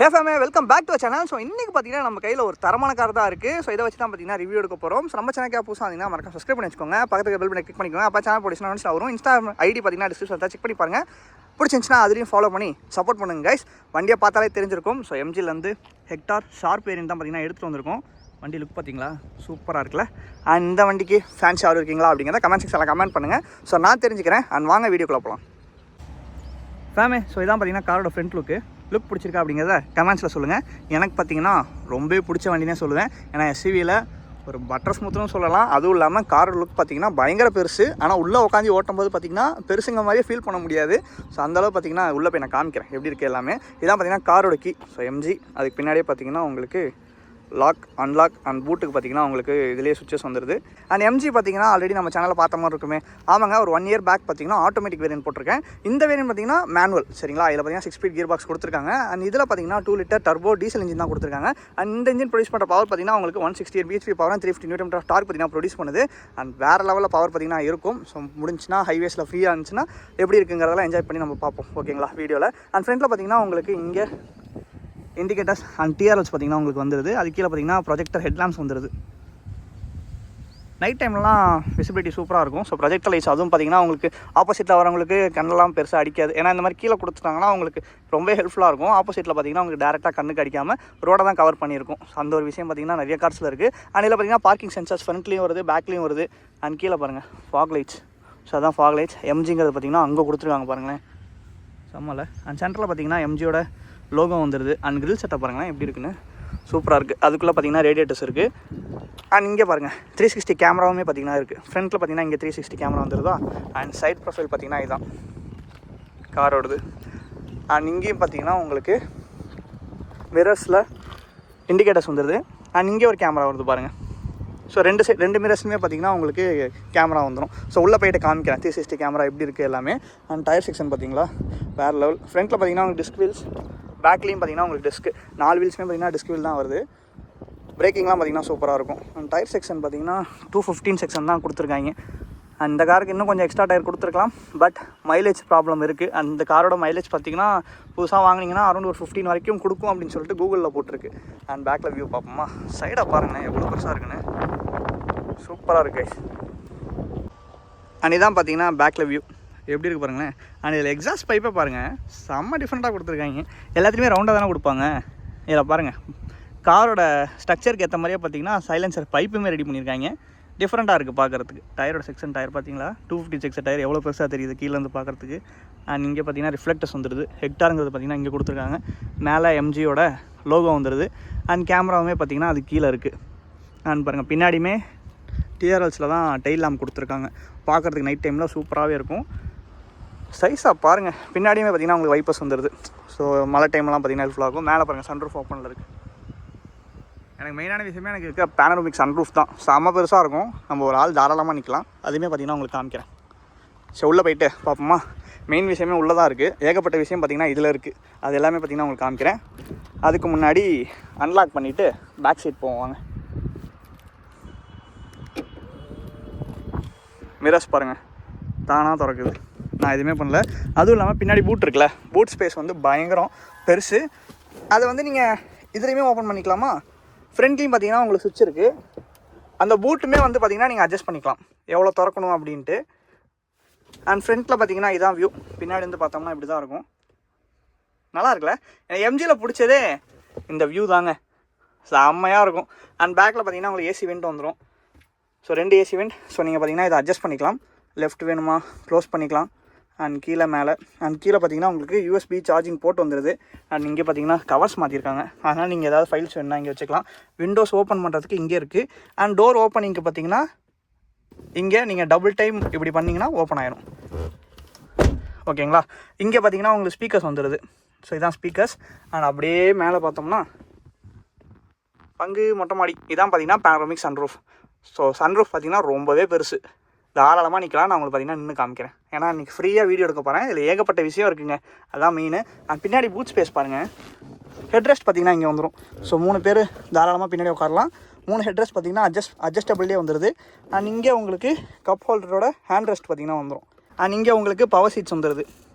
Hey fam, welcome back to channel. So இன்றைக்கி பார்த்தீங்கன்னா நம்ம கையில் ஒரு தரமான கார் தான் இருக்குது. ஸோ இதை வச்சு தான் பார்த்தீங்கன்னா ரிவ்யூ எடுக்க போகிறோம். ஸோ நம்ம சேனலுக்கு புதுசாக இருந்தீங்கன்னா மறக்காம சப்ஸ்கிரைப் பண்ணி வச்சுக்கோங்க. பக்கத்துக்கு பெல் பட்டனை கிளிக் பண்ணிக்கோங்க. அப்போ சேனல் போட்டுச்சுன்னா வரும். இன்ஸ்டா ஐடி பார்த்தீங்கன்னா டிஸ்கிரிப்ஷன் செக் பண்ணி பாருங்கள். பிடிச்சிருந்துச்சுன்னா அதுலேயும் ஃபாலோ பண்ணி சப்போர்ட் பண்ணுங்க கைஸ். வண்டியை பார்த்தாலே தெரிஞ்சிருக்கும். ஸோ எம்ஜிலேருந்து ஹெக்டார் ஷார்ப் வேரியன்ட் தான் பார்த்தீங்கன்னா எடுத்துகிட்டு வந்திருக்கோம். வண்டி லுக் பார்த்தீங்களா சூப்பராக இருக்குல்ல. அண்ட் இந்த வண்டிக்கு ஃபேன்ஸ் யாரும் இருக்கீங்களா அப்படிங்கிறத கமெண்ட் செக்ஷனில் கமெண்ட் பண்ணுங்கள். ஸோ நான் தெரிஞ்சுக்கிறேன். அண்ட் வாங்க வீடியோக்குள்ளே போகலாம் ஃபேமே. ஸோ இதான் பார்த்தீங்கன்னா காரோட ஃப்ரண்ட் லுக் பிடிச்சிருக்கா அப்படிங்கிறத கமெண்ட்ஸில் சொல்லுங்கள். எனக்கு பார்த்தீங்கன்னா ரொம்பவே பிடிச்ச வண்டினே சொல்லுவேன். ஏன்னா எஸ்யூவியில் ஒரு பட்டர் ஸ்மூத்துன்னு சொல்லலாம். அதுவும் இல்லாமல் காரோட லுக் பார்த்திங்கன்னா பயங்கர பெருசு. ஆனால் உள்ளே உட்காந்து ஓட்டும் போது பார்த்திங்கன்னா பெருசுங்க மாதிரியே ஃபீல் பண்ண முடியாது. ஸோ அந்தளவு பார்த்திங்கன்னா உள்ளே போய் நான் காமிக்கிறேன் எப்படி இருக்குது எல்லாமே. இதான் பார்த்திங்கன்னா காரோட கீ. ஸோ எம்ஜி அதுக்கு பின்னாடியே பார்த்திங்கன்னா உங்களுக்கு லாக் அன்லாக் அண்ட் பூட்டுக்கு பார்த்திங்கன்னா உங்களுக்கு இதிலே சுவிச்சஸ் வந்துடுது. அண்ட் எம்ஜி பார்த்திங்கன்னா ஆல்ரெடி நம்ம சேனலில் பார்த்த மாதிரி இருக்குமே. ஆமாங்க, ஒரு 1 இயர் பேக் பார்த்திங்கன்னா ஆட்டோமேட்டிக் வேரியன்ட் போட்டிருக்கேன். இந்த வேரியன்ட் பார்த்திங்கன்னா மேனுவல் சரிங்களா. இதில் பார்த்திங்கன்னா 6 ஸ்பீட் கியர் பாக்ஸ் கொடுத்துருக்காங்க. அண்ட் இதில் பார்த்திங்கன்னா 2 லிட்டர் டர்போ டீசல் இன்ஜின் தான் கொடுத்துருக்காங்க. அண்ட் இந்த இன்ஜின் ப்ரொடியூஸ் பண்ணுற பவர் பார்த்திங்கன்னா உங்களுக்கு 168 BHP power 350 newton metre torque பார்த்திங்கன்னா ப்ரொடியூஸ் பண்ணுது. அண்ட் வேறு லெவலில் பவர் பார்த்திங்கன்னா இருக்கும். ஸோ முடிஞ்சுன்னா ஹைவேஸில் ஃப்ரீயாக இருந்துச்சுன்னா எப்படி இருக்குங்கிறதெல்லாம் என்ஜாய் பண்ணி நம்ம பார்ப்போம் ஓகேங்களா வீடியோவில். அண்ட் ஃப்ரண்ட்டில் பார்த்திங்கன்னா உங்களுக்கு இங்கே இண்டிகேட்டர்ஸ் அண்ட் டிஆர்எல்ஸ் பார்த்திங்கன்னா உங்களுக்கு வந்துடுது. அது கீழே பார்த்திங்கன்னா ப்ரொஜெக்டர் ஹெட்லாம்ப்ஸ் வந்துடுது. நைட் டைம்லலாம் விசிபிலிட்டி சூப்பராக இருக்கும். ஸோ ப்ரொஜெக்டர் லைட்ஸ் அதுவும் பார்த்திங்கன்னா உங்களுக்கு ஆப்போசிட்டில் வரவங்களுக்கு கண்ணெல்லாம் பெருசாக அடிக்காது. ஏன்னா இந்த மாதிரி கீழே கொடுத்துட்டாங்கன்னா உங்களுக்கு ரொம்ப ஹெல்ப்ஃபுல்லாக இருக்கும். ஆப்போசிட்டில் பார்த்திங்கன்னா உங்களுக்கு டேரெக்டாக கண்ணுக்கு அடிக்காமல் ரோடை தான் கவர் பண்ணியிருக்கும். ஸோ அந்த ஒரு விஷயம் பார்த்திங்கன்னா நிறைய கார்ஸில் இருக்குது. அண்ட் இதில் பார்த்திங்கன்னா பார்க்கிங் சென்சர்ஸ் ஃப்ரண்ட்லேயும் வருது, பேக்லேயும் வருது. அண்ட் கீழே பாருங்கள் ஃபாக் லைட்ஸ். ஸோ அதான் ஃபாக் லைட்ஸ். எம்ஜிங்கிறது பார்த்திங்கன்னா அங்கே கொடுத்துருக்காங்க பாருங்களேன், செம்மல. அண்ட் சென்டரில் பார்த்திங்கன்னா எம்ஜியோட லோகோ வந்துடுது. அண்ட் கிரில் செட்டப் பாருங்களேன் எப்படி இருக்குன்னு, சூப்பராக இருக்குது. அதுக்குள்ளே பார்த்திங்கன்னா ரேடியேட்டர்ஸ் இருக்குது. அண்ட் இங்கே பாருங்கள் 360 கேமராவுமே பார்த்திங்கன்னா இருக்குது. ஃப்ரண்ட்டில் பார்த்திங்கன்னா இங்கே 360 கேமரா வந்துடுதா. அண்ட் சைட் ப்ரொஃபைல் பார்த்திங்கன்னா இதுதான் காரோடது. அண்ட் இங்கேயும் பார்த்திங்கன்னா உங்களுக்கு மிரர்ஸில் இண்டிகேட்டர்ஸ் வந்துடுது. அண்ட் இங்கே ஒரு கேமரா வருது பாருங்கள். ஸோ ரெண்டு மிரர்ஸுமே பார்த்திங்கன்னா உங்களுக்கு கேமரா வந்துடும். ஸோ உள்ளே போய்ட்டு காமிக்கிறேன் 360 கேமரா எப்படி இருக்குது எல்லாமே. அண்ட் டயர் செக்ஷன் பார்த்திங்களா வேறு லெவல். ஃப்ரண்ட்டில் பார்த்திங்கன்னா உங்களுக்கு டிஸ்க் வீல்ஸ், பேக்லேயும் பார்த்திங்கன்னா உங்களுக்கு டிஸ்க்கு 4 வீல்ஸுமே பார்த்திங்கன்னா டிஸ்க் வீல் தான் வருது. பிரேக்கிங்லாம் பார்த்திங்கன்னா சூப்பராக இருக்கும். அண்ட் டயர் செக்ஷன் பார்த்திங்கன்னா 215 செக்ஷன் தான் கொடுத்துருக்காங்க. அண்ட் இந்த காருக்கு இன்னும் கொஞ்சம் எக்ஸ்ட்ரா டயர் கொடுத்துருக்கலாம். பட் மைலேஜ் ப்ராப்ளம் இருக்குது. அண்ட் இந்த காரோட மைலேஜ் பார்த்திங்கன்னா புதுசாக வாங்கினீங்கன்னா அரௌண்ட் ஒரு 15 வரைக்கும் கொடுக்கும் அப்படின்னு சொல்லிட்டு கூகுளில் போட்டிருக்கு. அண்ட் பேக்கில் வியூ பார்ப்போமா, சைடாக பாருங்கண்ணே எவ்வளோ பெருசாக இருக்குன்னு, சூப்பராக இருக்குது. அண்ட் இதான் பார்த்திங்கன்னா பேக்கில் வியூ எப்படி இருக்குது பாருங்களேன். அண்ட் இதில் எக்ஸாஸ்ட் பைப்பை பாருங்கள், செம்ம டிஃப்ரெண்ட்டாக கொடுத்துருக்காங்க. எல்லாத்துலேயுமே ரவுண்டாக தானே கொடுப்பாங்க. இதில் பாருங்கள் காரோட ஸ்ட்ரக்சருக்கு ஏற்ற மாதிரியே பார்த்திங்கன்னா சைலன்சர் பைப்புமே ரெடி பண்ணியிருக்காங்க. டிஃப்ரெண்ட்டாக இருக்குது பார்க்குறதுக்கு. டயரோட செக்ஷன் டயர் பார்த்திங்களா 250 செக்ஷன் டயர் எவ்வளோ பெருசாக தெரியுது கீழேருந்து பார்க்குறதுக்கு. அண்ட் இங்கே பார்த்திங்கன்னா ரிஃப்ளெக்டர்ஸ் வந்துடுது. ஹெக்டாருங்கிறது பார்த்திங்கன்னா இங்கே கொடுத்துருக்காங்க. மேலே எம்ஜியோட லோகோ வந்துடுது. அண்ட் கேமராவுமே பார்த்திங்கன்னா அது கீழே இருக்குது. அண்ட் பாருங்கள் பின்னாடியுமே டிஆர்எல்ஸில் தான் டெயில் லேம்ப் கொடுத்துருக்காங்க. பார்க்குறதுக்கு நைட் டைமில் சூப்பராகவே இருக்கும். சைஸாக பாருங்கள். பின்னாடியுமே பார்த்திங்கன்னா உங்களுக்கு வைப்பர்ஸ் வந்துடுது. ஸோ மழை டைம்லாம் பார்த்திங்கன்னா ஹெல்ப்ஃபுல்லாக இருக்கும். மேலே பாருங்கள் சன்ரூஃப் ஓப்பனில் இருக்குது. எனக்கு மெயினான விஷயமே எனக்கு இருக்க பேனரோமிக் சன்ரூஃப் தான். செம்ம பெருசாக இருக்கும். நம்ம ஒரு ஆள் தாராளமாக நிற்கலாம். அதுவுமே பார்த்திங்கன்னா உங்களுக்கு காமிக்கிறேன். ஸோ உள்ளே போய்ட்டு பார்ப்போமா. மெயின் விஷயமே உள்ளே தான் இருக்குது. ஏகப்பட்ட விஷயம் பார்த்திங்கன்னா இதில் இருக்குது. அது எல்லாமே பார்த்திங்கன்னா உங்களுக்கு காமிக்கிறேன். அதுக்கு முன்னாடி அன்லாக் பண்ணிவிட்டு பேக் சைட் போவாங்க. மிரர்ஸ் பாருங்கள் தானாக திறக்குது. நான் எதுவுமே பண்ணல. அதுவும் இல்லாமல் பின்னாடி பூட் இருக்குல்ல, பூட் ஸ்பேஸ் வந்து பயங்கரம் பெருசு. அதை வந்து நீங்கள் இதுலேயுமே ஓப்பன் பண்ணிக்கலாமா. ஃப்ரண்ட்லேயும் பார்த்தீங்கன்னா உங்களுக்கு சுவிட்ச் இருக்குது. அந்த பூட்டுமே வந்து பார்த்திங்கன்னா நீங்கள் அட்ஜஸ்ட் பண்ணிக்கலாம் எவ்வளோ திறக்கணும் அப்படின்ட்டு. அண்ட் ஃப்ரண்ட்டில் பார்த்திங்கன்னா இதான் வியூ. பின்னாடி வந்து பார்த்தோம்னா இப்படி தான் இருக்கும். நல்லா இருக்குல்ல. எனக்கு எம்ஜியில் பிடிச்சதே இந்த வியூ தாங்க, செம்மையாக இருக்கும். அண்ட் பேக்கில் பார்த்திங்கன்னா உங்களுக்கு ஏசி வெண்ட் வந்துடும். So 2 AC went. ஸோ நீங்கள் பார்த்திங்கன்னா இதை அட்ஜஸ்ட் பண்ணிக்கலாம். லெஃப்ட் வேணுமா க்ளோஸ் பண்ணிக்கலாம். அண்ட் கீழே மேலே அண்ட் கீழே பார்த்திங்கன்னா உங்களுக்கு யூஎஸ்பி சார்ஜிங் போர்ட் வந்துடுது. அண்ட் இங்கே பார்த்திங்கன்னா கவர்ஸ் மாற்றிருக்காங்க. அதனால் நீங்கள் ஏதாவது ஃபைல்ஸ் வேணுன்னா இங்கே வச்சுக்கலாம். விண்டோஸ் ஓப்பன் பண்ணுறதுக்கு இங்கே இருக்குது. அண்ட் டோர் ஓப்பனிங்க்கு பார்த்திங்கன்னா இங்கே நீங்கள் டபுள் டைம் இப்படி பண்ணிங்கன்னா ஓப்பன் ஆகிடும் ஓகேங்களா. இங்கே பார்த்திங்கன்னா உங்களுக்கு ஸ்பீக்கர்ஸ் வந்துடுது. ஸோ இதான் ஸ்பீக்கர்ஸ். அண்ட் அப்படியே மேலே பார்த்தோம்னா பங்கு மொட்டை மாடி. இதான் பார்த்திங்கன்னா பேனரோமிக் சன்ரூஃப். ஸோ சன்ரூஃப் பார்த்திங்கன்னா ரொம்பவே பெருசு. தாராளமாக நிற்கலாம். நான் உங்களுக்கு பார்த்திங்கன்னா நின்று காமிக்கிறேன். ஏன்னா இன்றைக்கி ஃப்ரீயாக வீடியோ எடுக்க போகிறேன். இதில் ஏகப்பட்ட விஷயம் இருக்குங்க, அதான் மெயின். அண்ட் பின்னாடி பூட் ஸ்பேஸ் பாருங்கள். ஹெட்ரெஸ்ட் பார்த்திங்கன்னா இங்கே வந்துடும். ஸோ 3 பேர் தாராளமாக பின்னாடி உட்காரலாம். 3 ஹெட்ரெஸ்ட் பார்த்திங்கன்னா அட்ஜஸ்டபிள்லேயே வந்துடுது. அண்ட் இங்கே உங்களுக்கு கப் ஹோல்டரோட ஹேண்ட் ரெஸ்ட் பார்த்திங்கன்னா வந்துடும். அண்ட் இங்கே உங்களுக்கு பவர் சீட்ஸ் வந்துடுது.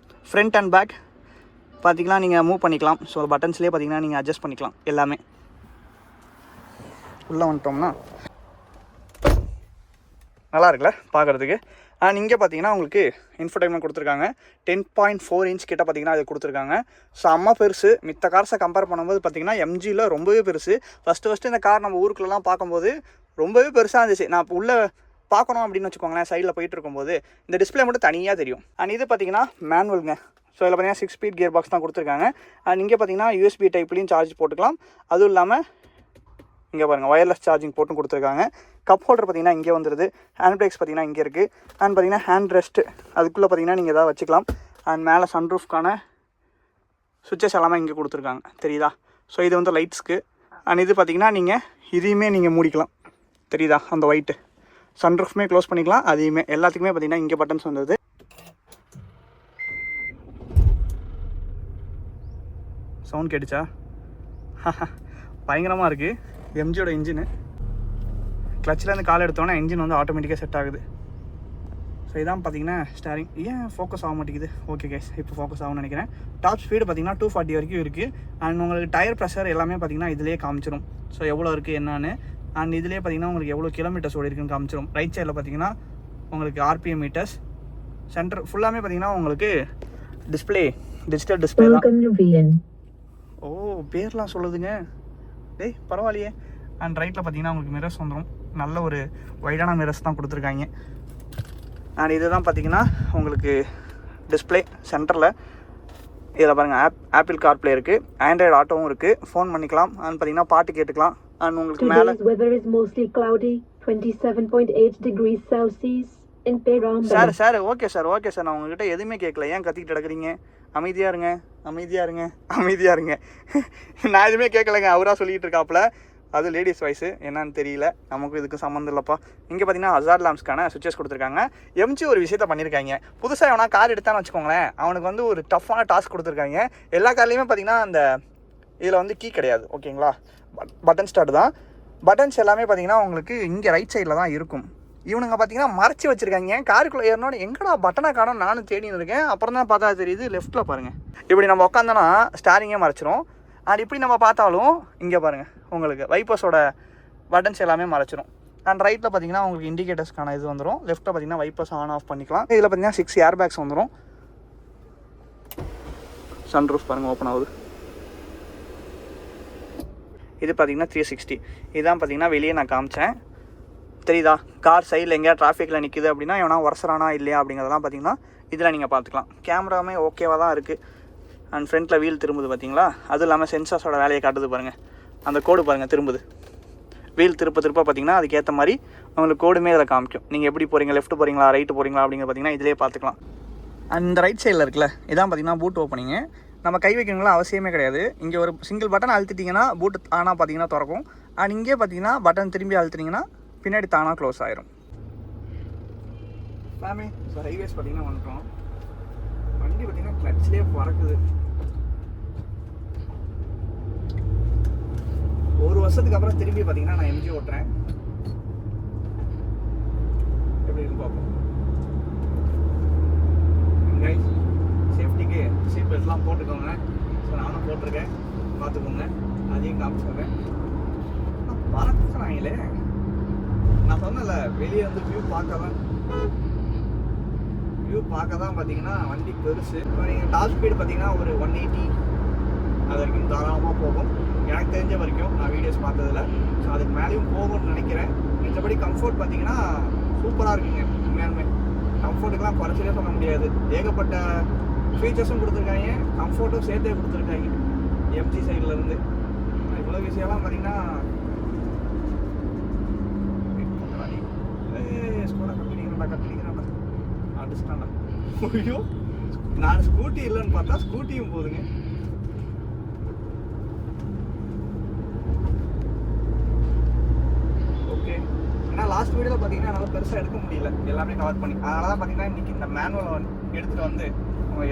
ஃப்ரண்ட் அண்ட் பேக் பார்த்தீங்கன்னா நீங்கள் மூவ் பண்ணிக்கலாம். ஸோ பட்டன்ஸ்லேயே பார்த்தீங்கன்னா நீங்கள் அட்ஜஸ்ட் பண்ணிக்கலாம் எல்லாமே. உள்ளே வந்துட்டோம்னா நல்லா இருக்குல்ல பார்க்குறதுக்கு. அண்ட் இங்கே பார்த்தீங்கன்னா உங்களுக்கு இன்ஃபோடைன்மெண்ட் கொடுத்துருக்காங்க. 10.4 இன்ச் கிட்ட பார்த்தீங்கன்னா அது கொடுத்துருக்காங்க. ஸோ அம்மா பெருசு. மித்த கார்ஸை கம்பேர் பண்ணும்போது பார்த்தீங்கன்னா எம்ஜியில் ரொம்பவே பெருசு. ஃபஸ்ட்டு இந்த கார் நம்ம ஊருக்குள்ளலாம் பார்க்கும்போது ரொம்பவே பெருசாக இருந்துச்சு. நான் இப்போ உள்ளே பார்க்கணும் அப்படின்னு வச்சுக்கோங்களேன், சைடில் போயிட்டு இருக்கும்போது இந்த டிஸ்பிளே மட்டும் தனியாக தெரியும். அண்ட் இது பார்த்தீங்கன்னா மேனுவலுங்க. ஸோ இதில் பார்த்தீங்கன்னா 6 ஸ்பீட் கியர் பாக்ஸ் தான் கொடுத்துருக்காங்க. அண்ட் இங்கே பார்த்தீங்கன்னா யூஎஸ்பி டைப்லையும் சார்ஜ் போட்டுக்கலாம். அதுவும் இல்லாமல் இங்கே பாருங்கள் ஒயர்லெஸ் சார்ஜிங் போட்டும் கொடுத்துருக்காங்க. கப் ஹோல்டர் பார்த்தீங்கன்னா இங்கே வந்துடுது. ஹேண்ட் பிரேக்ஸ் பார்த்தீங்கன்னா இங்கே இருக்குது. அண்ட் பார்த்தீங்கன்னா ஹேண்ட் ரெஸ்ட்டு அதுக்குள்ளே பார்த்தீங்கன்னா நீங்கள் எதாவது வச்சுக்கலாம். அண்ட் மேலே சன்ரூஃப்கான சுவிட்சஸ் எல்லாமே இங்கே கொடுத்துருக்காங்க, தெரியுதா? ஸோ இது வந்து லைட்ஸ்க்கு. அண்ட் இது பார்த்தீங்கன்னா நீங்கள் இதையுமே நீங்கள் மூடிக்கலாம், தெரியுதா? அந்த ஒயிட்டு சன்ரூஃப்மே க்ளோஸ் பண்ணிக்கலாம். அதையுமே எல்லாத்துக்குமே பார்த்தீங்கன்னா இங்கே பட்டன்ஸ் வந்தது. சவுண்ட் கேட்டுச்சா? பயங்கரமாக இருக்குது. எம்ஜியோட இன்ஜினு கிளச்சிலேருந்து கால் எடுத்தோன்னா இன்ஜின் வந்து ஆட்டோமேட்டிக்காக செட் ஆகுது. ஸோ இதான் பார்த்தீங்கன்னா ஸ்டாரிங். ஏன் ஃபோக்கஸ் ஆக மாட்டேங்குது? ஓகே கைஸ், இப்போ ஃபோக்கஸ் ஆகும்னு நினைக்கிறேன். டாப் ஸ்பீடு பார்த்தீங்கன்னா 240 வரைக்கும் இருக்குது. அண்ட் உங்களுக்கு டயர் ப்ரெஷர் எல்லாமே பார்த்தீங்கன்னா இதிலே காமிச்சிடும். ஸோ எவ்வளோ இருக்குது என்னன்னு. அண்ட் இதிலே பார்த்தீங்கன்னா உங்களுக்கு எவ்வளோ கிலோமீட்டர்ஸ் ஓடி இருக்குன்னு காமிச்சிடும். ரைட் சைடில் பார்த்தீங்கன்னா உங்களுக்கு RPM மீட்டர்ஸ். சென்டர் ஃபுல்லாமே பார்த்தீங்கன்னா உங்களுக்கு டிஸ்பிளே டிஜிட்டல் டிஸ்பிளே தான். ஓ பேர்லாம் சொல்லுதுங்க. டேய் பரவாயில்லையே. அண்ட் ரைட்டில் பார்த்தீங்கன்னா உங்களுக்கு மிரர்ஸ் வந்துடும். நல்ல ஒரு வைடான மிரர்ஸ் தான் கொடுத்துருக்காங்க. அண்ட் இது தான் பார்த்தீங்கன்னா உங்களுக்கு டிஸ்பிளே சென்டரில். இதில் பாருங்கள் ஆப்பிள் கார்ப்ளே இருக்குது, ஆண்ட்ராய்டு ஆட்டோவும் இருக்குது, ஃபோன் பண்ணிக்கலாம். அண்ட் பார்த்தீங்கன்னா பாட்டு கேட்டுக்கலாம். அண்ட் உங்களுக்கு மேலே சார் ஓகே சார் நான் உங்ககிட்ட எதுவுமே கேட்கல. ஏன் கத்திக்கிட்டு கிடக்குறீங்க? அமைதியாக இருங்க. நான் எதுவுமே கேட்கலைங்க, அவராக சொல்லிகிட்டு இருக்காப்புல. அது லேடிஸ் வாய்ஸு, என்னன்னு தெரியல, நமக்கும் இதுக்கு சம்மந்தம் இல்லைப்பா. இங்கே பார்த்தீங்கன்னா ஹசார்ட் லாம்ப்ஸ்க்கான சுவிச்சஸ் கொடுத்துருக்காங்க. எம்ஜி ஒரு விஷயத்த பண்ணியிருக்காங்க. புதுசாக எவனா கார் எடுத்தான்னு வச்சுக்கோங்களேன், அவனுக்கு வந்து ஒரு டஃப்பான டாஸ்க் கொடுத்துருக்காங்க. எல்லா கார்லேயுமே பார்த்தீங்கன்னா அந்த இதில் வந்து கீ கிடையாது, ஓகேங்களா? பட்டன் ஸ்டார்ட் தான். பட்டன்ஸ் எல்லாமே பார்த்தீங்கன்னா உங்களுக்கு இங்கே ரைட் சைடில் தான் இருக்கும். இவனுங்க பார்த்தீங்கன்னா மறைச்சி வச்சுருக்காங்க. காருக்குள்ளே ஏறினோட எங்கடா பட்டனை காணோம் நானும் தேடின்னு இருக்கேன். அப்புறம் தான் பார்த்தா தெரியுது, லெஃப்ட்டில் பாருங்கள். இப்படி நம்ம உட்காந்தோன்னா ஸ்டாரிங்கே மறைச்சிரும். அண்ட் இப்படி நம்ம பார்த்தாலும் இங்கே பாருங்கள் உங்களுக்கு வைப்பர்ஸோட பட்டன்ஸ் எல்லாமே மறைச்சிரும். அண்ட் ரைட்டில் பார்த்தீங்கன்னா உங்களுக்கு இண்டிகேட்டர்ஸ்க்கான இது வந்துடும். லெஃப்ட்டில் பார்த்தீங்கன்னா வைப்பர்ஸ் ஆன் ஆஃப் பண்ணிக்கலாம். இதில் பார்த்தீங்கன்னா 6 ஏர் பேக்ஸ் வந்துடும். சன்ரூஃப் பாருங்கள் ஓப்பன் ஆகுது. இது பார்த்தீங்கன்னா 360. இதுதான் பார்த்தீங்கன்னா வெளியே நான் காமிச்சேன், தெரியுதா? கார் சைடில் எங்கேயா டிராஃபிக்கில் நிற்குது அப்படின்னா எவனா உரசரானா இல்லையா அப்படிங்கிறதெல்லாம் பார்த்தீங்கன்னா இதில் நீங்கள் பார்த்துக்கலாம். கேமராமே ஓகேவாக தான் இருக்குது. அண்ட் ஃப்ரண்ட்டில் வீல் திரும்புது பார்த்தீங்களா? அதுவும் இல்லாமல் சென்சார்ஸோட வேலையை காட்டுது பாருங்கள். அந்த கோடு பாருங்கள் திரும்புது. வீல் திருப்ப பார்த்தீங்கன்னா அதுக்கேற்ற மாதிரி உங்களுக்கு கோடுமே இதில் காமிக்கும். நீங்கள் எப்படி போகிறீங்க, லெஃப்ட் போகிறீங்களா ரைட்டு போகிறீங்களா அப்படிங்கிறது பார்த்தீங்கன்னா இதிலே பார்த்துக்கலாம். அந்த ரைட் சைடில் இருக்குல்ல, இதான் பார்த்தீங்கன்னா பூட் ஓப்பனிங்கு. நம்ம கை வைக்கணுங்களா அவசியமே கிடையாது. இங்கே ஒரு சிங்கிள் பட்டன் அழுத்திட்டிங்கன்னா பூட் ஆனால் பார்த்தீங்கன்னா திறக்கும். அண்ட் இங்கே பார்த்தீங்கன்னா பட்டன் திரும்பி அழுத்தினீங்கன்னா பின்னாடி தானாக க்ளோஸ் ஆயிரும். எல்லாமே ஸோ ஹைவேஸ் பார்த்தீங்கன்னா வந்துட்டோம். வண்டி பார்த்தீங்கன்னா கிளட்ச்லேயே பறக்குது. ஒரு வருஷத்துக்கு அப்புறம் திரும்பி பார்த்தீங்கன்னா நான் எம்ஜி ஓட்டுறேன். எப்படி இருக்கு பார்ப்போம். சேஃப்டிக்கு சீட் பெல்ட்லாம் போட்டுக்கோங்க. ஸோ நானும் போட்டிருக்கேன், பார்த்துக்கோங்க. அதையும் காமிச்சிடுறேன். பறக்குறாங்களே, நான் சொன்னல வெளியே வந்து வியூ பார்க்க தான் பார்த்தீங்கன்னா வண்டி பெருசு. இப்போ நீங்கள் டாப் ஸ்பீடு பார்த்தீங்கன்னா ஒரு 180 அது வரைக்கும் தாராளமாக போகும். எனக்கு தெரிஞ்ச வரைக்கும் நான் வீடியோஸ் பார்த்ததில்ல. ஸோ அதுக்கு மேலேயும் போகும்னு நினைக்கிறேன். மற்றபடி கம்ஃபர்ட் பார்த்தீங்கன்னா சூப்பராக இருக்குங்க. உண்மையாலுமே கம்ஃபர்ட்டுக்கெலாம் குறைச்சலே சொல்ல முடியாது. ஏகப்பட்ட ஃபீச்சர்ஸும் கொடுத்துருக்காங்க, கம்ஃபர்ட்டும் சேர்த்தே கொடுத்துருக்காங்க எம்ஜி சைட்லேருந்து. இவ்வளோ விஷயம்லாம் பார்த்தீங்கன்னா கட்டிக்கிறான்டா அடிச்சிட்டான்டா. ஐயோ, நான் ஸ்கூட்டி இல்லைன்னு பார்த்தா ஸ்கூட்டியும் போதுங்க. ஓகே, ஏன்னா லாஸ்ட் வீடியோவில் பார்த்தீங்கன்னா என்னால் பெருசாக எடுக்க முடியல, எல்லாமே கவர் பண்ணி. அதனால தான் பார்த்தீங்கன்னா இன்றைக்கி இந்த மேனுவல் எடுத்துகிட்டு வந்து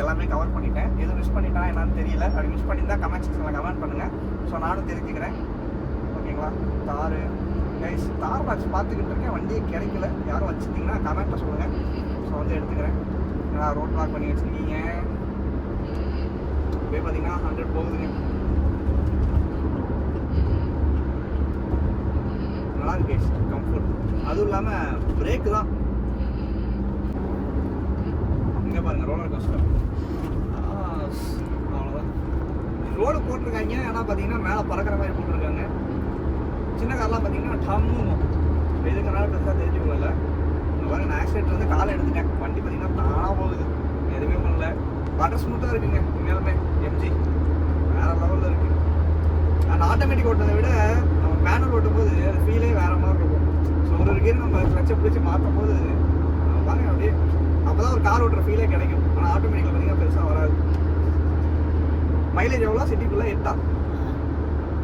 எல்லாமே கவர் பண்ணிட்டேன். எதுவும் மிஸ் பண்ணிட்டேன்னா என்னன்னு தெரியல. அப்படி மிஸ் பண்ணியிருந்தால் கமெண்ட் செக்ஷனில் கமெண்ட் பண்ணுங்கள். ஸோ நானும் தெரிஞ்சுக்கிறேன், ஓகேங்களா? தார் கைஸ், தார் பாக்ஸ் பார்த்துக்கிட்டு இருக்கேன், வண்டியே கிடைக்கல. யாரும் வச்சுருந்தீங்கன்னா கமெண்ட்டில் சொல்லுங்கள். ஸோ வந்து எடுத்துக்கிறேன். ஏன்னா ரோட் லாக் பண்ணி வச்சுருக்கீங்க. இப்போ பார்த்தீங்கன்னா 100 போகுதுங்க. நல்லா இருக்கு கம்ஃபர்ட். அதுவும் இல்லாமல் பிரேக்கு தான் இங்கே பாருங்கள் ரோலர் கோஸ்டர். அவ்வளோதான் ரோடு போட்டிருக்காங்க. ஆனால் பார்த்தீங்கன்னா மேலே பறக்கிற மாதிரி போட்டிருக்காங்க. சின்ன கார்லாம் பார்த்தீங்கன்னா டம்மும் இதுக்குனால பெருசாக தெரிஞ்சுக்கல. பாருங்க நான் ஆக்சிடென்ட் வந்து காலை எடுத்துட்டேன். வண்டி பார்த்தீங்கன்னா தானாக போகுது, எதுவுமே பண்ணல. வாட்டர் ஸ்மூத்தாக இருக்குங்க உண்மையாலுமே. எம்ஜி வேறு லெவலில் இருக்குது. அந்த ஆட்டோமேட்டிக் ஓட்டுறதை விட நம்ம மேனுவல் ஓட்டும் போது அது ஃபீலே வேறு மாதிரி இருக்கும். ஸோ ஒரு கீர் நம்ம கிளச்சை பிடிச்சி மாற்றும் போது பாருங்க அப்படியே அப்போ தான் ஒரு கார் ஓட்டுற ஃபீலே கிடைக்கும். ஆனால் ஆட்டோமேட்டிக்கில் பார்த்தீங்கன்னா பெருசாக வராது. மைலேஜ் எவ்வளோ? சிட்டிக்குள்ளே 8.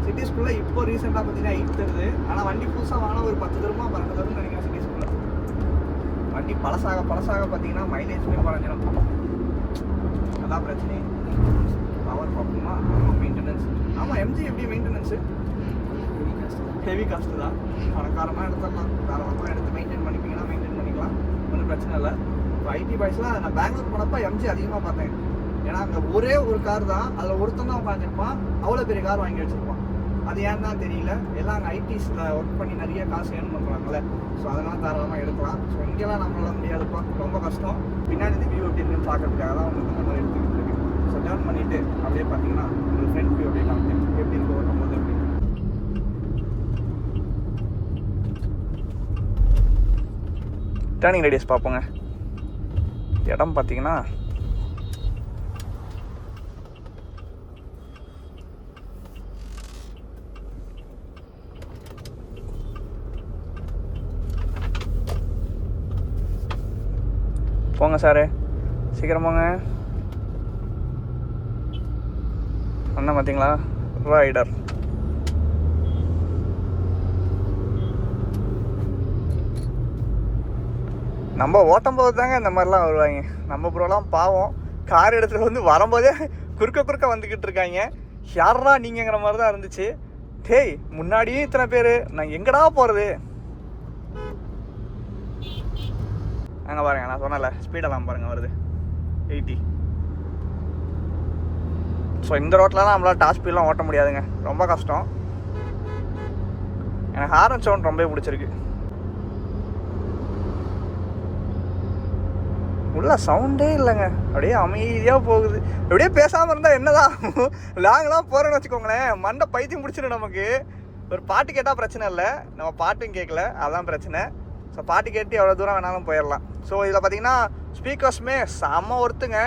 சிட்டிஸ்குள்ளே இப்போ ரீசெண்டாக பார்த்தீங்கன்னா 8 தருது. ஆனால் வண்டி புதுசாக வாங்கினா ஒரு 10 தருமா 12 தரும்னு நினைக்கிறேன் சிட்டிஸ்குள்ளே. வண்டி பழசாக பார்த்தீங்கன்னா மைலேஜுமே குறைஞ்சிடும். அதான் பிரச்சனை. பவர் பார்ப்போமா? மெயின்டெனன்ஸ். ஆமாம் எம்ஜி எப்படி மெயின்டெனன்ஸு? ஹெவி காஸ்ட்டு தான். பணக்காரமாக எடுத்துடலாம், தாராளமாக எடுத்து மெயின்டைன் பண்ணிப்பீங்கன்னா மெயின்டைன் பண்ணிக்கலாம், ஒன்றும் பிரச்சனை இல்லை. இப்போ ஐடி பாய்ஸ்லாம் நான் பெங்களூர் போனப்போ எம்ஜி அதிகமாக பார்த்தேன். ஏன்னா அங்கே ஒரே ஒரு கார் தான், அதில் ஒருத்தன் தான் உட்காந்துருப்பான், அவ்வளோ பெரிய கார் வாங்கி வச்சுருப்பான். அது ஏன்னு தான் தெரியல. எல்லாம் அங்கே ஐடிஸில் ஒர்க் பண்ணி நிறைய காசு ஏர்ன் பண்ணுறாங்களே, ஸோ அதெல்லாம் தாராளமாக எடுக்கலாம். ஸோ இங்கெல்லாம் நம்மளால முடியாதுப்பா, ரொம்ப கஷ்டம். பின்னாடி இந்த வியூ எப்படி இருக்குன்னு பார்க்கறதுக்காக தான் வந்து நம்ம எடுத்துக்கிட்டு இருக்கு. ஸோ டர்ன் பண்ணிவிட்டு அப்படியே பார்த்தீங்கன்னா ஒரு ஃப்ரண்ட் வியூ அப்படியே காமிச்சேன் எப்படி இருக்கு ஓட்டும் போது அப்படி. டர்னிங் ரேடியஸ் பார்ப்போங்க. இடம் பார்த்தீங்கன்னா போங்க சார், சீக்கிரம் போங்க. அண்ணா பார்த்தீங்களா ரைடர். நம்ம ஓட்டும் போது தாங்க இந்த மாதிரிலாம் வருவாங்க. நம்ம ப்ரோலாம் பாவம் கார் எடுத்துகிட்டு வந்து வரும்போதே குறுக்க வந்துக்கிட்டு இருக்காங்க. யாரா நீங்கிற மாதிரி தான் இருந்துச்சு. டேய் முன்னாடியே இத்தனை பேர், நான் எங்கடா போகிறது? அங்கே பாருங்க, நான் சொன்னல ஸ்பீடெல்லாம் பாருங்கள் வருது 80. ஸோ இந்த ரோட்லலாம் நம்மளால் டாப் ஸ்பீடெலாம் ஓட்ட முடியாதுங்க, ரொம்ப கஷ்டம். எனக்கு ஹாரன் சவுண்ட் ரொம்ப பிடிச்சிருக்கு. உள்ள சவுண்டே இல்லைங்க, அப்படியே அமைதியாக போகுது. அப்படியே பேசாமல் இருந்தால் என்னதான் லாங்கெலாம் போகிறேன்னு வச்சுக்கோங்களேன், மண்டை பைத்தியம் பிடிச்சிடும் நமக்கு. ஒரு பாட்டு கேட்டால் பிரச்சனை இல்லை, நம்ம பாட்டும் கேட்கல, அதான் பிரச்சனை. ஸோ பாட்டு கேட்டு எவ்வளோ தூரம் வேணாலும் போயிடலாம். ஸோ இதில் பார்த்தீங்கன்னா ஸ்பீக்கர்ஸுமே செம்ம ஒர்த்துங்க,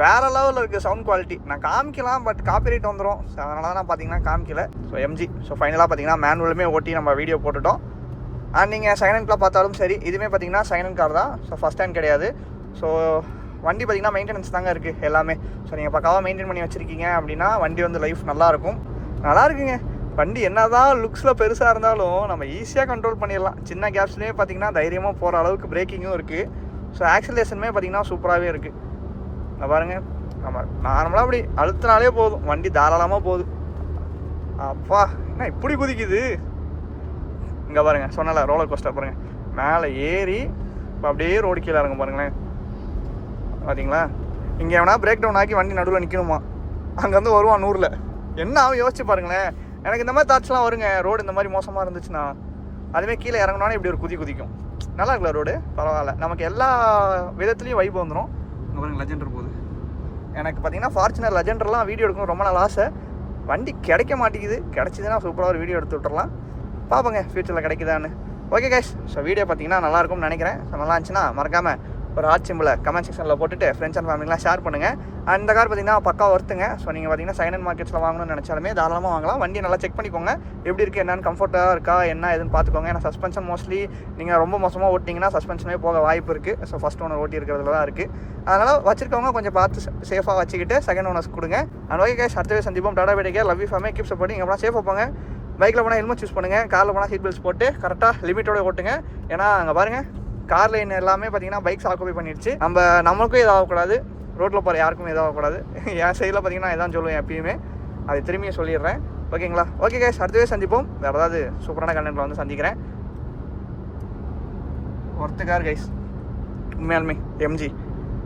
வேறு லெவலில் இருக்குது சவுண்ட் குவாலிட்டி. நான் காமிக்கலாம், பட் காப்பிரைட் வந்துடும். ஸோ அதனால தான் நான் பார்த்தீங்கன்னா காமிக்கல. So MG. ஸோ ஃபைனலாக பார்த்தீங்கன்னா மேனுவலுமே ஓட்டி நம்ம வீடியோ போட்டுட்டோம். அண்ட் நீங்கள் செகண்ட் ஹேண்டில் பார்த்தாலும் சரி, இதுவுமே பார்த்தீங்கன்னா செகண்ட் ஹேண்ட் கார் தான். ஸோ ஃபஸ்ட் ஹேண்ட் கிடையாது. ஸோ வண்டி பார்த்தீங்கன்னா மெயின்டெனன்ஸ் தாங்க இருக்குது எல்லாமே. ஸோ நீங்கள் பக்காவாக மெயின்டைன் பண்ணி வச்சுருக்கீங்க அப்படின்னா வண்டி வந்து லைஃப் நல்லாயிருக்கும். நல்லா இருக்குங்க வண்டி. என்ன தான் லுக்ஸில் பெருசாக இருந்தாலும் நம்ம ஈஸியாக கண்ட்ரோல் பண்ணிடலாம். சின்ன கேப்ஸ்லேயே பார்த்தீங்கன்னா தைரியமாக போகிற அளவுக்கு பிரேக்கிங்கும் இருக்குது. ஸோ ஆக்சிலேஷனுமே பார்த்தீங்கன்னா சூப்பராகவே இருக்குது. நான் பாருங்கள், நம்ம நார்மலாக அப்படி அழுத்தினாலே போதும், வண்டி தாராளமாக போகுது. அப்பா என்ன இப்படி குதிக்குது. இங்கே பாருங்கள், சொன்னல ரோலர் கோஸ்டர் பாருங்கள், மேலே ஏறி இப்போ அப்படியே ரோடு கீழே இறங்க பாருங்களேன். பார்த்தீங்களா, இங்கே எவனா பிரேக் டவுன் ஆக்கி வண்டி நடுவில் நிற்கணுமா, அங்கேருந்து வருவான் 100ல். என்ன ஆகும் யோசிச்சு பாருங்களேன். எனக்கு இந்த மாதிரி தாட்ஸ்லாம் வருங்க, ரோடு இந்த மாதிரி மோசமாக இருந்துச்சுன்னா. அதுமாதிரி கீழே இறங்கினோன்னே இப்படி ஒரு குதிக்கும். நல்லா இருக்குல்ல ரோடு, பரவாயில்ல. நமக்கு எல்லா விதத்துலேயும் வைப் வந்துடும். இங்கே பாருங்கள் லெஜெண்டர் போகுது. எனக்கு பார்த்தீங்கன்னா ஃபார்ச்சுனர் லெஜெண்டர்லாம் வீடியோ எடுக்கணும் ரொம்ப நாள் ஆசை. வண்டி கிடைக்க மாட்டேங்குது. கிடச்சிதுன்னா சூப்பராக ஒரு வீடியோ எடுத்து விட்டுறலாம். பார்ப்போங்க ஃப்யூச்சரில் கிடைக்குதான்னு. ஓகே கைஸ், ஸோ வீடியோ பார்த்தீங்கன்னா நல்லாயிருக்கும்னு நினைக்கிறேன். ஸோ நல்லா இருந்துச்சுன்னா மறக்காமல் ஒரு ஹார்ட் சிம்பிளை கமெண்ட் செக்ஷனில் போட்டுட்டு ஃப்ரெண்ட்ஸ் அண்ட் ஃபேமிலிலாம் ஷேர் பண்ணுங்கள். அண்ட் இந்த கார் பார்த்தீங்கன்னா பக்கா ஒர்த்துங்க. ஸோ நீங்கள் பார்த்தீங்கன்னா செகண்ட் ஹேண்ட் மார்க்கெட்ஸில் வாங்கணும்னு நினச்சாலுமே தாராளமாக வாங்கலாம். வண்டி நல்லா செக் பண்ணிக்கோங்க, எப்படி இருக்குது என்னென்னு, கம்ஃபர்ட்டாக இருக்கா என்ன எதுன்னு பார்த்துக்கோங்க. ஏன்னா சஸ்பென்ஷன் மோஸ்ட்லி நீங்கள் ரொம்ப மோசமாக ஓட்டிங்கன்னா சஸ்பென்ஷனே போக வாய்ப்பு இருக்குது. ஸோ ஃபஸ்ட் ஓனர் ஓட்டி இருக்கிறதுல தான் இருக்குது. அதனால் வச்சிருக்கவங்க கொஞ்சம் பார்த்து சேஃபாக வச்சுக்கிட்டு செகண்ட் ஓனர்ஸ் கொடுங்க. அண்ட் ஓகே கைஸ், அடுத்தவே சந்திப்போம். டாடா பேடிக்கே, love you fam, keep supporting. அப்புறம் சேஃபாக போங்க. பைக்கில் போனால் ஹெல்மெட் சூஸ் பண்ணுங்கள், காரில் போனால் சீட் பெல்ட்ஸ் போட்டு கரெக்டாக லிமிட்டோட ஓட்டுங்க. ஏன்னா அங்கே பாருங்கள் கார் லைன் எல்லாமே பார்த்தீங்கன்னா பைக்ஸ் ஆக்குபை பண்ணிடுச்சு. நம்மளுக்கும் இதாகக்கூடாது, ரோட்டில் போகிற யாருக்கும் இதாகக்கூடாது. என் சைடில் பார்த்தீங்கன்னா இதான் சொல்லுவேன் எப்பயுமே, அது திரும்பியும் சொல்லிடுறேன். ஓகேங்களா? ஓகே கைஸ், அடுத்தவே சந்திப்போம். வேறு ஏதாவது சூப்பரான கண்டென்ட்டில் வந்து சந்திக்கிறேன். ஒர்த்து கார் கைஸ், உண்மையாலுமே எம்ஜி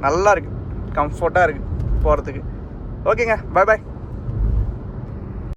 நல்லா இருக்குது, கம்ஃபர்ட்டாக இருக்குது போகிறதுக்கு. ஓகேங்க, பாய் பாய்.